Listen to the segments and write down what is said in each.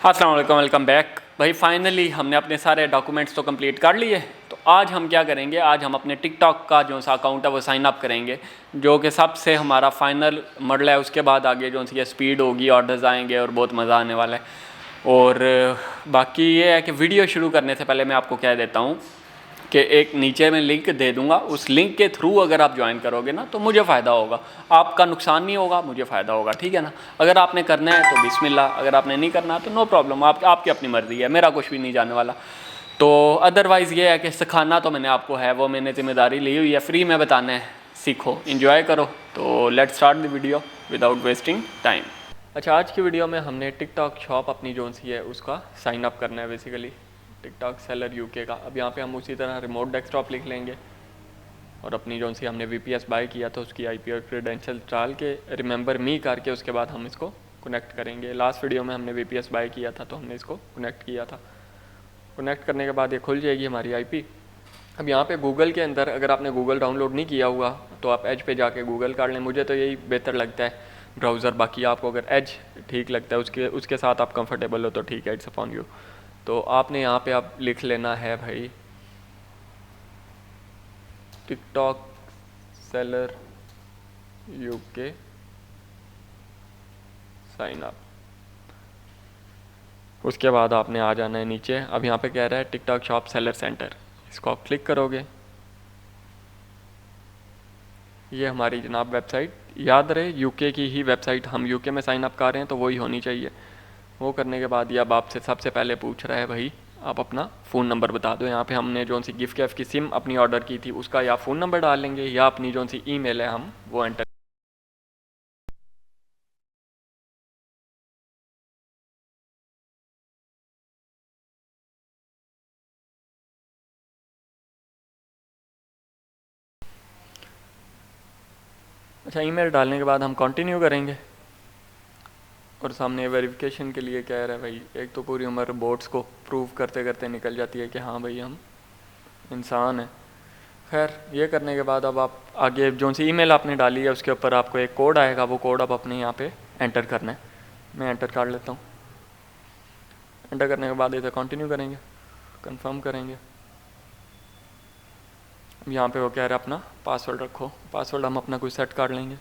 अस्सलाम वालेकुम, welcome back. भाई फाइनली हमने अपने सारे डॉक्यूमेंट्स तो कंप्लीट कर लिए। तो आज हम क्या करेंगे, आज हम अपने टिकटॉक का जो सा अकाउंट है वो साइन अप करेंगे, जो कि सबसे हमारा फाइनल मॉडल है। उसके बाद आगे जो सी स्पीड होगी, ऑर्डर्स आएंगे और बहुत मज़ा आने वाला है। और बाकी ये है कि वीडियो शुरू करने से पहले मैं आपको कह देता हूँ कि एक नीचे मैं लिंक दे दूंगा, उस लिंक के थ्रू अगर आप ज्वाइन करोगे ना तो मुझे फ़ायदा होगा, आपका नुकसान नहीं होगा, मुझे फ़ायदा होगा, ठीक है ना। अगर आपने करना है तो बिस्मिल्लाह, अगर आपने नहीं करना तो नो प्रॉब्लम, आपकी अपनी मर्ज़ी है, मेरा कुछ भी नहीं जाने वाला। तो अदरवाइज़ ये है कि सिखाना तो मैंने आपको है, वो मैंने ज़िम्मेदारी ली हुई है, फ्री में बताना है, सीखो, इन्जॉय करो। तो let's start the video without wasting time. अच्छा, आज की वीडियो में हमने टिकटॉक शॉप अपनी जो सी है उसका साइन अप करना है, बेसिकली टिकटॉक सेलर यूके का। अब यहाँ पे हम उसी तरह रिमोट डेस्कटॉप लिख लेंगे और अपनी जो सी हमने वीपीएस बाय किया था उसकी आईपी और क्रेडेंशियल डाल के रिमेंबर मी करके उसके बाद हम इसको कनेक्ट करेंगे। लास्ट वीडियो में हमने वीपीएस बाय किया था तो हमने इसको कनेक्ट किया था। कनेक्ट करने के बाद ये खुल जाएगी हमारी आईपी। अब यहाँ पे गूगल के अंदर अगर आपने गूगल डाउनलोड नहीं किया हुआ तो आप एज पे जाके गूगल कर लें, मुझे तो यही बेहतर लगता है ब्राउज़र। बाकी आपको अगर एज ठीक लगता है, उसके साथ आप कंफर्टेबल हो तो ठीक है, इट्स अपॉन यू। तो आपने यहाँ पे आप लिख लेना है भाई TikTok seller UK sign up. उसके बाद आपने आ जाना है नीचे। अब यहाँ पे कह रहा है टिकटॉक शॉप सेलर सेंटर, इसको आप क्लिक करोगे। ये हमारी जनाब वेबसाइट, याद रहे यूके की ही वेबसाइट, हम यूके में साइन अप कर रहे हैं तो वही होनी चाहिए। वो करने के बाद ये अब आपसे सबसे पहले पूछ रहा है भाई आप अपना फ़ोन नंबर बता दो। यहाँ पे हमने जो सी गिफ्ट कैफ की सिम अपनी ऑर्डर की थी उसका या फ़ोन नंबर डाल लेंगे या अपनी जो सी ईमेल है हम वो एंटर। अच्छा, ईमेल डालने के बाद हम कंटिन्यू करेंगे और सामने वेरिफिकेशन के लिए कह रहा है भाई। एक तो पूरी उम्र बोट्स को प्रूव करते करते निकल जाती है कि हाँ भाई हम इंसान हैं। खैर, ये करने के बाद अब आप आगे जो सी ईमेल आपने डाली है उसके ऊपर आपको एक कोड आएगा, वो कोड आप अपने यहाँ पे एंटर करना है। मैं एंटर कर लेता हूँ। एंटर करने के बाद इसे कंटिन्यू करेंगे, कंफर्म करेंगे। अब यहाँ पे वो कह रहा है अपना पासवर्ड रखो, पासवर्ड हम अपना कोई सेट कर लेंगे।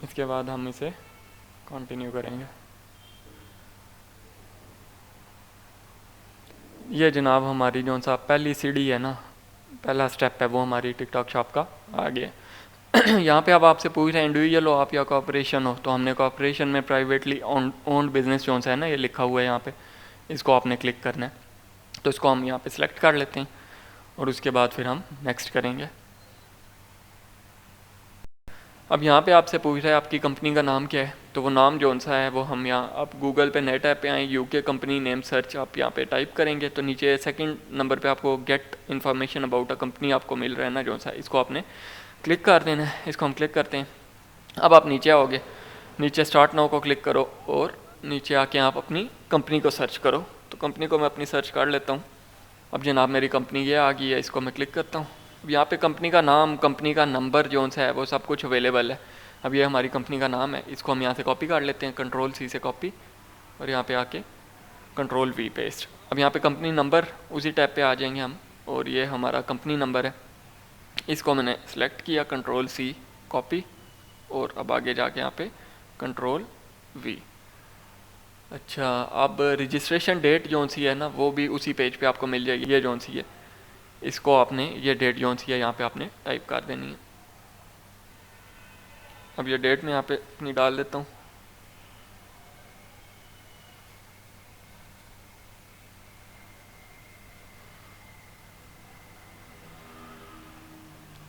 इसके बाद हम इसे कंटिन्यू करेंगे। ये जनाब हमारी जो सा पहली सीढ़ी है ना, पहला स्टेप है वो हमारी टिकटॉक शॉप का आगे। यहाँ पे अब आपसे पूछ रहे हैं इंडिविजुअल हो आप या कॉर्पोरेशन हो, तो हमने कॉर्पोरेशन में प्राइवेटली ओन्ड बिजनेस जो है ना, ये लिखा हुआ है यहाँ पे, इसको आपने क्लिक करना है। तो इसको हम यहाँ पे सिलेक्ट कर लेते हैं और उसके बाद फिर हम नेक्स्ट करेंगे। अब यहाँ पे आपसे पूछ रहा है आपकी कंपनी का नाम क्या है, तो वो नाम जो सा है वो हम यहाँ, आप गूगल पे नए टैब पे आए, यूके कंपनी नेम सर्च आप यहाँ पे टाइप करेंगे तो नीचे सेकंड नंबर पे आपको get information about a company आपको मिल रहा है ना जो सा, इसको आपने क्लिक कर देना है। इसको हम क्लिक करते हैं। अब आप नीचे आओगे, नीचे स्टार्ट नाउ को क्लिक करो और नीचे आके आप अपनी कंपनी को सर्च करो। तो कंपनी को मैं अपनी सर्च कर लेता हूँ। अब जनाब मेरी कंपनी ये आ गई है, इसको मैं क्लिक करता हूँ। अब यहाँ पे कंपनी का नाम, कंपनी का नंबर जो है वो सब कुछ अवेलेबल है। अब ये हमारी कंपनी का नाम है, इसको हम यहाँ से कॉपी कर लेते हैं, कंट्रोल सी से कॉपी और यहाँ पे आके कंट्रोल वी पेस्ट। अब यहाँ पे कंपनी नंबर उसी टैब पे आ जाएंगे हम और ये हमारा कंपनी नंबर है, इसको मैंने सेलेक्ट किया, कंट्रोल सी कॉपी और अब आगे जाके यहाँ पे कंट्रोल वी। अच्छा, अब रजिस्ट्रेशन डेट जो सी है ना वो भी उसी पेज पे आपको मिल जाएगी। ये जो सी है इसको आपने, ये डेट जो सी है यहाँ पे आपने टाइप कर देनी है। अब ये डेट में यहाँ पे अपनी डाल देता हूँ।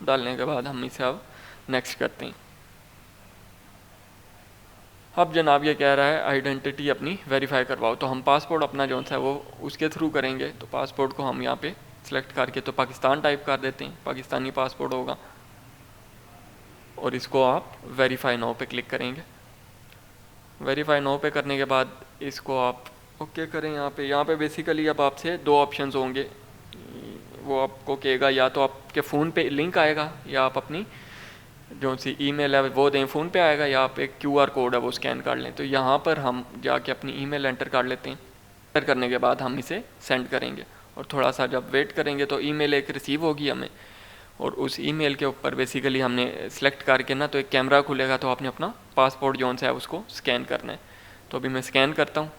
डालने के बाद हम इसे अब नेक्स्ट करते हैं। अब जनाब ये कह रहा है आइडेंटिटी अपनी वेरीफाई करवाओ, तो हम पासपोर्ट अपना जो है वो उसके थ्रू करेंगे। तो पासपोर्ट को हम यहाँ पे सिलेक्ट करके तो पाकिस्तान टाइप कर देते हैं, पाकिस्तानी पासपोर्ट होगा और इसको आप वेरीफाई नाउ पे क्लिक करेंगे। वेरीफाई नाउ पे करने के बाद इसको आप ओके करें। यहाँ पे बेसिकली अब आपसे दो ऑप्शंस होंगे, वो आपको कहेगा या तो आपके फ़ोन पे लिंक आएगा या आप अपनी जो सी ईमेल है वो दें, फ़ोन पे आएगा, या आप एक क्यूआर कोड है वो स्कैन कर लें। तो यहाँ पर हम जाके अपनी ईमेल एंटर कर लेते हैं। एंटर करने के बाद हम इसे सेंड करेंगे और थोड़ा सा जब वेट करेंगे तो ईमेल एक रिसीव होगी हमें, और उस ईमेल के ऊपर बेसिकली हमने सेलेक्ट करके ना तो एक कैमरा खुलेगा, तो आपने अपना पासपोर्ट जोन से है उसको स्कैन करना है। तो अभी मैं स्कैन करता हूँ।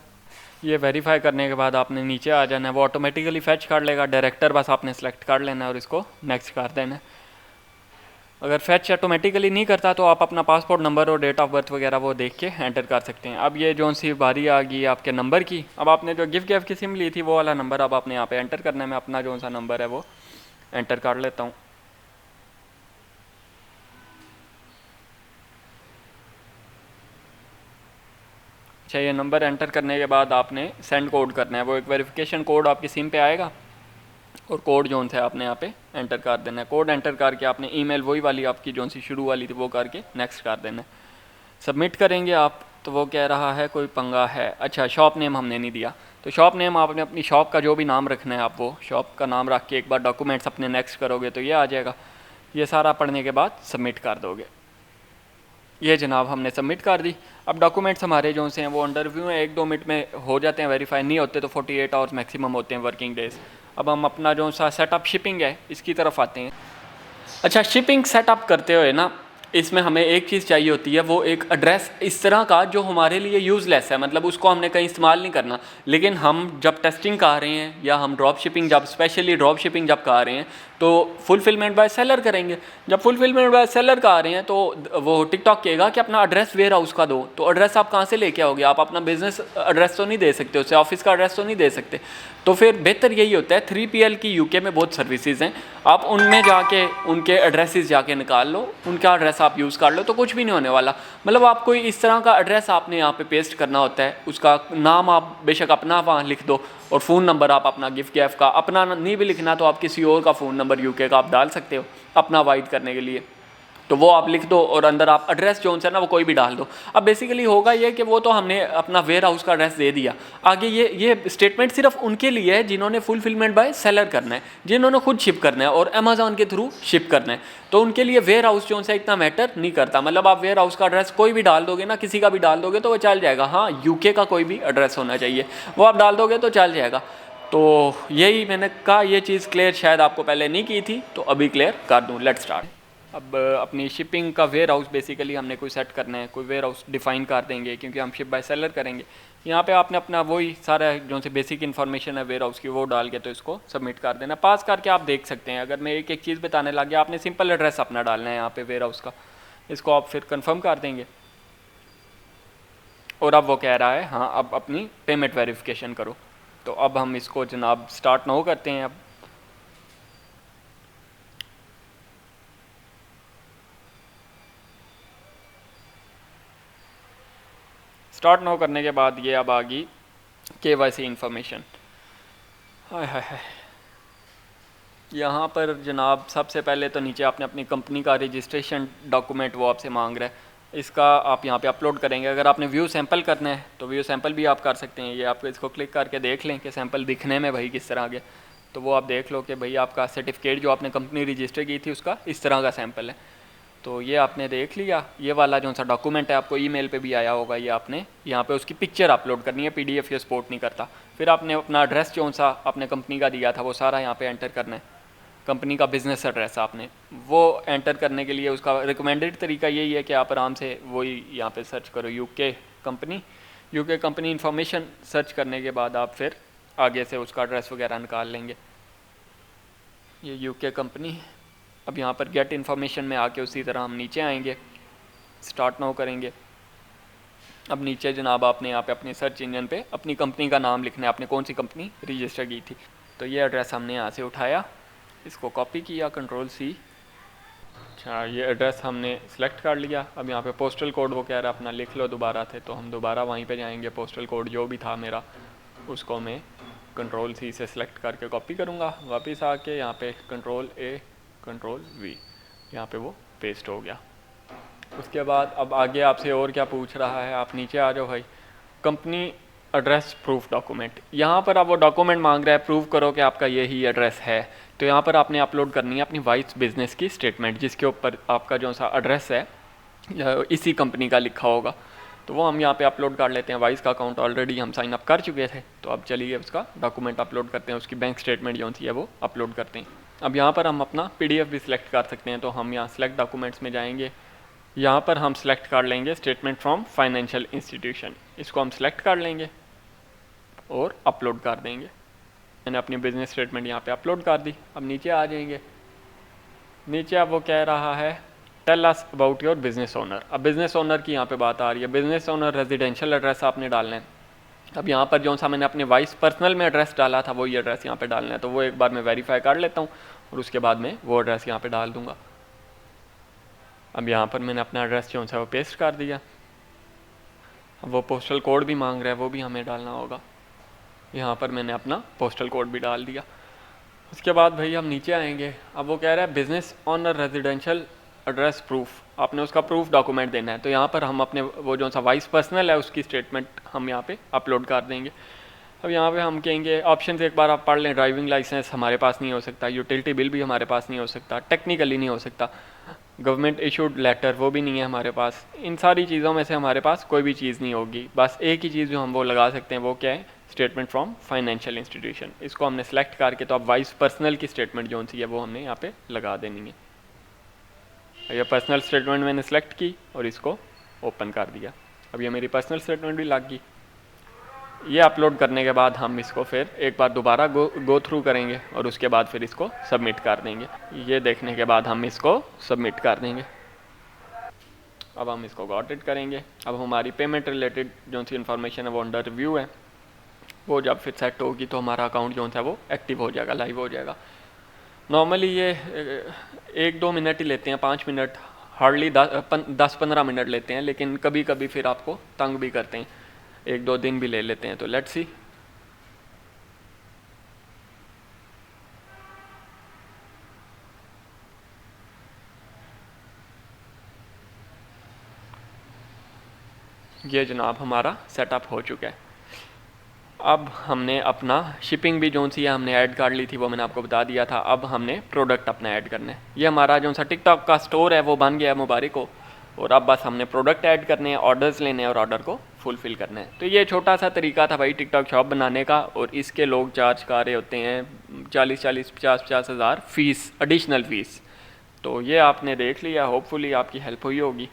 ये वेरीफाई करने के बाद आपने नीचे आ जाना है, वो ऑटोमेटिकली फैच कर लेगा। डायरेक्टर बस आपने सेलेक्ट कर लेना है और इसको नेक्स्ट कर देना है। अगर फैच ऑटोमेटिकली नहीं करता तो आप अपना पासपोर्ट नंबर और डेट ऑफ बर्थ वगैरह वो देख के एंटर कर सकते हैं। अब ये जो सी बारी आ गई आपके नंबर की, अब आपने जो गिफ्ट की सिम ली थी वो वाला नंबर अब आपने यहाँ पे एंटर करना है। मैं अपना जो सा नंबर है वो एंटर कर लेता हूँ। अच्छा, ये नंबर एंटर करने के बाद आपने सेंड कोड करना है। वो एक वेरिफिकेशन कोड आपकी सिम पे आएगा और कोड जोन से आपने यहाँ पे एंटर कर देना है। कोड एंटर करके आपने ईमेल वही वाली आपकी जोन सी शुरू वाली थी वो करके नेक्स्ट कर देना है। सबमिट करेंगे आप तो वो कह रहा है कोई पंगा है। अच्छा, शॉप नेम हमने नहीं दिया, तो शॉप नेम आपने अपनी शॉप का जो भी नाम रखना है आप वो शॉप का नाम रख के एक बार डॉक्यूमेंट्स अपने नेक्स्ट करोगे तो ये आ जाएगा। ये सारा पढ़ने के बाद सबमिट कर दोगे। ये जनाब हमने सबमिट कर दी। अब डॉक्यूमेंट्स हमारे जो से हैं वो अंडर रिव्यू हैं, 1-2 मिनट में हो जाते हैं वेरीफाई, नहीं होते तो 48 आवर्स मैक्सिमम होते हैं वर्किंग डेज। अब हम अपना जो सा सेटअप शिपिंग है इसकी तरफ आते हैं। अच्छा, शिपिंग सेटअप करते हुए ना इसमें हमें एक चीज़ चाहिए होती है, वो एक एड्रेस इस तरह का जो हमारे लिए यूज़लेस है, मतलब उसको हमने कहीं इस्तेमाल नहीं करना। लेकिन हम जब टेस्टिंग कर रहे हैं या हम ड्रॉप शिपिंग जब स्पेशली ड्रॉप शिपिंग जब कर रहे हैं तो फुलफिलमेंट बाय सेलर करेंगे। जब फुलफिलमेंट बाय सेलर कर रहे हैं तो वो टिकटॉक कहेगा कि अपना एड्रेस वेयर हाउस का दो। तो एड्रेस आप कहाँ से लेके आओगे? आप अपना बिजनेस एड्रेस तो नहीं दे सकते, उससे ऑफिस का एड्रेस तो नहीं दे सकते। तो फिर बेहतर यही होता है, 3PL की यूके में बहुत सर्विसेज हैं, आप उनमें जाके उनके एड्रेसेस जाके निकाल लो, उनका एड्रेस आप यूज़ कर लो तो कुछ भी नहीं होने वाला। मतलब आप कोई इस तरह का एड्रेस आपने यहाँ पे पेस्ट करना होता है, उसका नाम आप बेशक अपना वहाँ लिख दो और फ़ोन नंबर आप अपना गिफ्ट गैफ का, अपना नहीं भी लिखना तो आप किसी और का फ़ोन नंबर यूके का आप डाल सकते हो अपना वाइड करने के लिए, तो वो आप लिख दो और अंदर आप एड्रेस जो है ना वो कोई भी डाल दो। अब बेसिकली होगा ये कि वो तो हमने अपना वेयर हाउस का एड्रेस दे दिया। आगे ये स्टेटमेंट सिर्फ उनके लिए है जिन्होंने फुलफिलमेंट बाय सेलर करना है, जिन्होंने खुद शिप करना है और अमेजोन के थ्रू शिप करना है, तो उनके लिए वेयर हाउस जो है इतना मैटर नहीं करता। मतलब आप वेयर हाउस का एड्रेस कोई भी डाल दोगे ना, किसी का भी डाल दोगे तो वो चल जाएगा। हाँ, यूके का कोई भी एड्रेस होना चाहिए, वो आप डाल दोगे तो चल जाएगा। तो यही मैंने कहा, ये चीज़ क्लियर शायद आपको पहले नहीं की थी तो अभी क्लियर कर दूँ। Let's start. अब अपनी शिपिंग का वेयर हाउस बेसिकली हमने कोई सेट करना है, कोई वेयर हाउस डिफाइन कर देंगे क्योंकि हम शिप बाय सेलर करेंगे। यहाँ पे आपने अपना वही सारा जो से बेसिक इन्फॉर्मेशन है वेयर हाउस की वो डाल के तो इसको सबमिट कर देना। पास करके आप देख सकते हैं, अगर मैं एक एक चीज़ बताने लग गया, आपने सिंपल एड्रेस अपना डालना है यहाँ पे वेयर हाउस का, इसको आप फिर कन्फर्म कर देंगे। और अब वो कह रहा है हाँ अब अपनी पेमेंट वेरिफिकेशन करो, तो अब हम इसको जनाब स्टार्ट नाउ करते हैं। अब स्टार्ट नाउ करने के बाद ये अब आ गई KYC इन्फॉर्मेशन। हाय हाय हाय, यहाँ पर जनाब सबसे पहले तो नीचे आपने अपनी कंपनी का रजिस्ट्रेशन डॉक्यूमेंट वो आपसे मांग रहा है, इसका आप यहाँ पे अपलोड करेंगे। अगर आपने व्यू सैंपल करना है तो व्यू सैंपल भी आप कर सकते हैं। ये आप इसको क्लिक करके देख लें कि सैंपल दिखने में भाई किस तरह के, तो वो आप देख लो कि भाई आपका सर्टिफिकेट जो आपने कंपनी रजिस्टर की थी उसका इस तरह का सैंपल है। तो ये आपने देख लिया। ये वाला जो सा डॉक्यूमेंट है आपको ईमेल पे भी आया होगा, ये आपने यहाँ पे उसकी पिक्चर अपलोड करनी है, PDF ये सपोर्ट नहीं करता। फिर आपने अपना एड्रेस जो सा आपने कंपनी का दिया था वो सारा यहाँ पे एंटर करना है, कंपनी का बिज़नेस एड्रेस आपने वो एंटर करने के लिए उसका रिकमेंडेड तरीका यही है कि आप आराम से वही यहाँ पे सर्च करो यूके कंपनी इन्फॉर्मेशन। सर्च करने के बाद आप फिर आगे से उसका एड्रेस वगैरह निकाल लेंगे। ये यूके कंपनी। अब यहाँ पर गेट इन्फॉर्मेशन में आके उसी तरह हम नीचे आएंगे, स्टार्ट नाउ करेंगे। अब नीचे जनाब आपने यहाँ पे अपने सर्च इंजन पे अपनी कंपनी का नाम लिखना है, आपने कौन सी कंपनी रजिस्टर की थी। तो ये एड्रेस हमने यहाँ से उठाया, इसको कॉपी किया, Ctrl+C। अच्छा, ये एड्रेस हमने सेलेक्ट कर लिया। अब यहाँ पे पोस्टल कोड वो कह रहा है अपना लिख लो दोबारा थे, तो हम दोबारा वहीं पे जाएंगे। पोस्टल कोड जो भी था मेरा उसको मैं Ctrl+C से सिलेक्ट करके कॉपी करूँगा, वापस आके यहाँ पे Ctrl+A Ctrl+V, यहाँ पे वो पेस्ट हो गया। उसके बाद अब आगे आपसे और क्या पूछ रहा है, आप नीचे आ जाओ भाई। कंपनी एड्रेस प्रूफ डॉक्यूमेंट, यहाँ पर आप वो डॉक्यूमेंट मांग रहा है, प्रूव करो कि आपका यही एड्रेस है। तो यहाँ पर आपने अपलोड करनी है अपनी वाइफ बिजनेस की स्टेटमेंट, जिसके ऊपर आपका जो सा एड्रेस है इसी कंपनी का लिखा होगा। तो वो हम यहाँ पे अपलोड कर लेते हैं। वाइस का अकाउंट ऑलरेडी हम साइन अप कर चुके थे, तो अब चलिए उसका डॉक्यूमेंट अपलोड करते हैं, उसकी बैंक स्टेटमेंट जो सी है वो अपलोड करते हैं। अब यहाँ पर हम अपना PDF भी सिलेक्ट कर सकते हैं। तो हम यहाँ सेलेक्ट डॉक्यूमेंट्स में जाएंगे, यहाँ पर हम सेलेक्ट कर लेंगे स्टेटमेंट फ्रॉम फाइनेंशियल इंस्टीट्यूशन, इसको हम सेलेक्ट कर लेंगे और अपलोड कर देंगे। मैंने अपनी बिजनेस स्टेटमेंट यहाँ पे अपलोड कर दी। अब नीचे आ जाएंगे, नीचे अब वो कह रहा है tell us about your business owner. अब बिजनेस ओनर की यहाँ पे बात आ रही है। बिजनेस ओनर रेजिडेंशियल एड्रेस आपने डालना है। अब यहाँ पर जो सा मैंने अपने वाइस पर्सनल में एड्रेस डाला था वही एड्रेस यहाँ पे डालना है। तो वो एक बार मैं वेरीफाई कर लेता हूँ और उसके बाद में वो एड्रेस यहाँ पे डाल दूँगा। अब यहाँ पर मैंने अपना एड्रेस जो सा वो पेस्ट कर दिया। अब वो पोस्टल कोड भी मांग रहा है, वो भी हमें डालना होगा। यहाँ पर मैंने अपना पोस्टल कोड भी डाल दिया। उसके बाद भाई हम नीचे आएंगे। अब वो कह रहा है business honour residential address proof, आपने उसका प्रूफ डॉक्यूमेंट देना है। तो यहाँ पर हम अपने वो जो सा वाइस पर्सनल है उसकी स्टेटमेंट हम यहाँ पे अपलोड कर देंगे। अब यहाँ पे हम कहेंगे ऑप्शन से एक बार आप पढ़ लें। ड्राइविंग लाइसेंस हमारे पास नहीं हो सकता, यूटिलिटी बिल भी हमारे पास नहीं हो सकता, टेक्निकली नहीं हो सकता, गवर्नमेंट इशूड लेटर वो भी नहीं है हमारे पास। इन सारी चीज़ों में से हमारे पास कोई भी चीज़ नहीं होगी। बस एक ही चीज़ जो हम वो लगा सकते हैं वो क्या है, स्टेटमेंट फ्रॉम फाइनेंशियल इंस्टीट्यूशन। इसको हमने सेलेक्ट करके तो अब वाइस पर्सनल की स्टेटमेंट जो सी है वो हमने यहाँ पे लगा देनी है। ये पर्सनल स्टेटमेंट मैंने सेलेक्ट की और इसको ओपन कर दिया। अब ये मेरी पर्सनल स्टेटमेंट भी लग गई। ये अपलोड करने के बाद हम इसको फिर एक बार दोबारा गो थ्रू करेंगे और उसके बाद फिर इसको सबमिट कर देंगे। ये देखने के बाद हम इसको सबमिट कर देंगे। अब हम इसको गॉट इट करेंगे। अब हमारी पेमेंट रिलेटेड जो सी इन्फॉर्मेशन है वो अंडर रिव्यू है। वो जब फिर सेट होगी तो हमारा अकाउंट जो सा वो एक्टिव हो जाएगा, लाइव हो जाएगा। नॉर्मली ये 1-2 मिनट ही लेते हैं, 5 मिनट, हार्डली 10-15 मिनट लेते हैं। लेकिन कभी कभी फिर आपको तंग भी करते हैं, 1-2 दिन भी ले लेते हैं। तो लेट्स सी। ये जनाब हमारा सेटअप हो चुका है। अब हमने अपना शिपिंग भी जो सी है हमने ऐड कर ली थी, वो मैंने आपको बता दिया था। अब हमने प्रोडक्ट अपना ऐड करना है। ये हमारा जो सा टिकटॉक का स्टोर है वो बन गया है, मुबारक हो। और अब बस हमने प्रोडक्ट ऐड करने हैं, ऑर्डर्स लेने हैं और ऑर्डर को फुलफ़िल करना है। तो ये छोटा सा तरीका था भाई टिकटॉक शॉप बनाने का। और इसके लोग चार्ज कर रहे होते हैं 40-40, 50-50 हज़ार फ़ीस, एडिशनल फ़ीस। तो ये आपने देख लिया, होपफुली आपकी हेल्प हुई होगी।